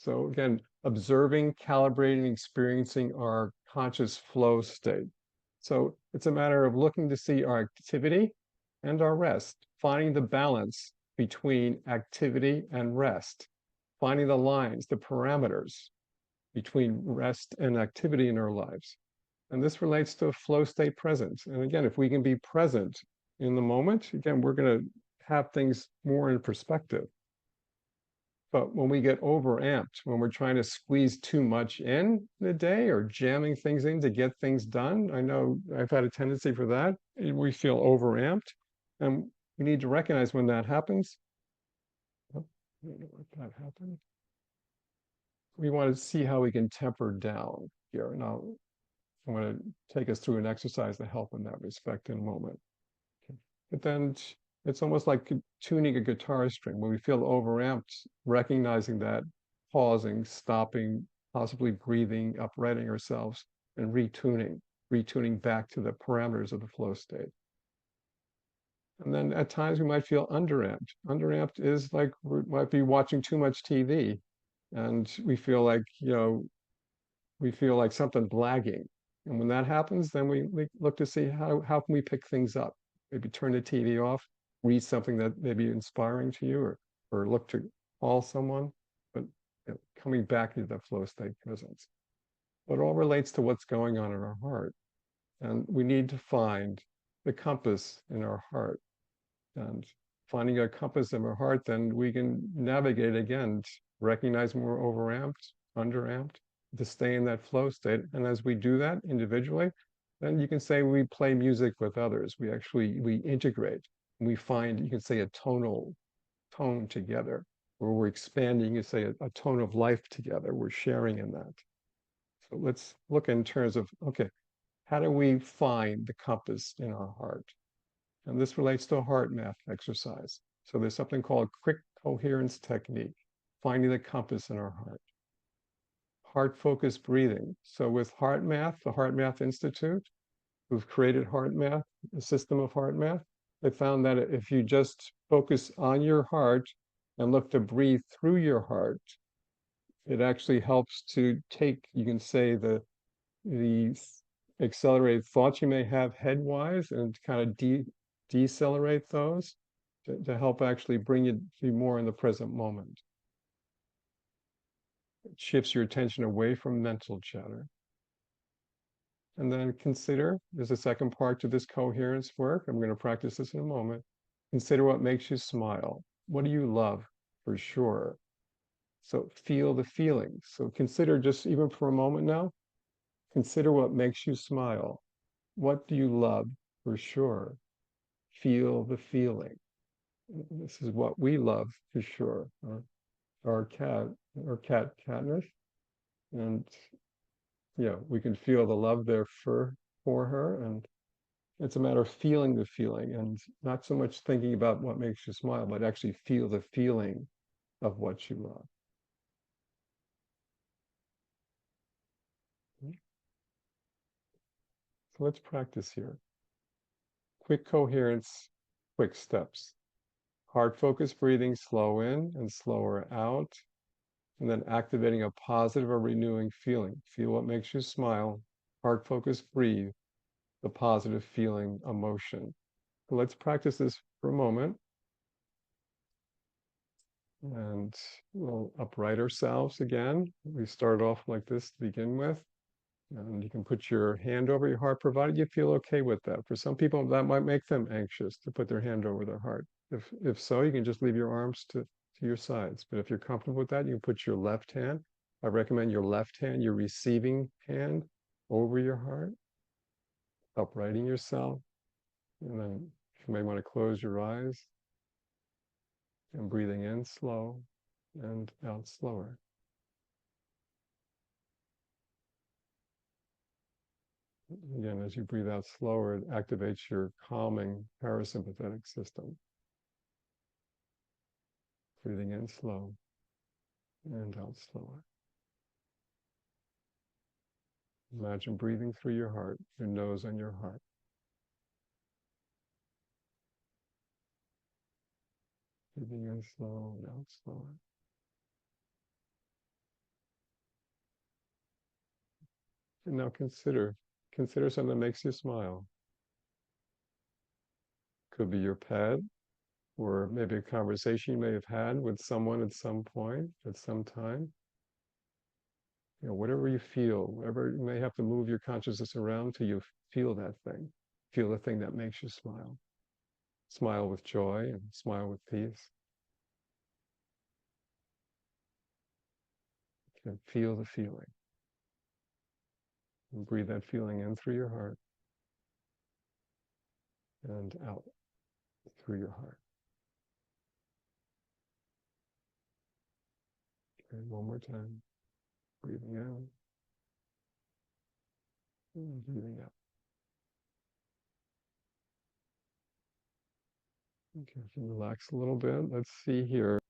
So again, observing, calibrating, experiencing our conscious flow state. So it's a matter of looking to see our activity and our rest, finding the balance between activity and rest, finding the lines, the parameters between rest and activity in our lives. And this relates to a flow state presence. And again, if we can be present in the moment, again, we're going to have things more in perspective. But when we get overamped, when we're trying to squeeze too much in the day or jamming things in to get things done, I know I've had a tendency for that. We feel overamped. And we need to recognize when that happens. Oh, I don't know what that happened. We want to see how we can temper down here. Now, I'm going to take us through an exercise to help in that respect in a moment. Okay. But then it's almost like tuning a guitar string. When we feel overamped, recognizing that, pausing, stopping, possibly breathing, uprighting ourselves, and retuning back to the parameters of the flow state. And then at times we might feel underamped. Underamped is like we might be watching too much TV, and we feel like, we feel like something lagging. And when that happens, then we look to see how can we pick things up. Maybe turn the TV off, read something that may be inspiring to you, or look to call someone, but coming back into that flow state presence. But it all relates to what's going on in our heart. And we need to find the compass in our heart. And finding a compass in our heart, then we can navigate again, recognize when we're overamped, underamped, to stay in that flow state. And as we do that individually, then you can say we play music with others. We integrate. We find, you can say, a tonal tone together, where we're expanding, you say, a tone of life together. We're sharing in that. So let's look in terms of, okay, how do we find the compass in our heart? And this relates to a heart math exercise. So there's something called quick coherence technique, finding the compass in our heart. Heart focused breathing. So with Heart Math, the Heart Math Institute, who've created Heart Math, a system of Heart Math, they found that if you just focus on your heart and look to breathe through your heart, it actually helps to take, you can say, the accelerated thoughts you may have headwise and kind of decelerate those to help actually bring you to be more in the present moment. It shifts your attention away from mental chatter. And then consider, there's a second part to this coherence work. I'm going to practice this in a moment. Consider what makes you smile. What do you love for sure? So feel the feelings. So consider, just even for a moment now, consider what makes you smile. What do you love for sure? Feel the feeling. This is what we love for sure. Our cat, Katniss. And yeah, we can feel the love there for her. And it's a matter of feeling the feeling and not so much thinking about what makes you smile, but actually feel the feeling of what you love. So let's practice here. Quick coherence, quick steps. Heart focused breathing, slow in and slower out. And then activating a positive or renewing feeling. Feel what makes you smile. Heart focused breathe, the positive feeling, emotion. So let's practice this for a moment. And we'll upright ourselves again. We start off like this to begin with. And you can put your hand over your heart, provided you feel okay with that. For some people, that might make them anxious to put their hand over their heart. If so, you can just leave your arms to your sides. But if you're comfortable with that, you can put your left hand. I recommend your left hand, your receiving hand, over your heart, uprighting yourself. And then you may want to close your eyes and breathing in slow and out slower. Again, as you breathe out slower, it activates your calming parasympathetic system. Breathing in slow and out slower. Imagine breathing through your heart, your nose and your heart. Breathing in slow and out slower. And now consider something that makes you smile. Could be your pet, or maybe a conversation you may have had with someone at some point, at some time. Whatever you feel, whatever you may have to move your consciousness around till you feel that thing. Feel the thing that makes you smile. Smile with joy and smile with peace. And feel the feeling. And breathe that feeling in through your heart and out through your heart. Okay, one more time. Breathing in and breathing out. Okay, if you relax a little bit, let's see here.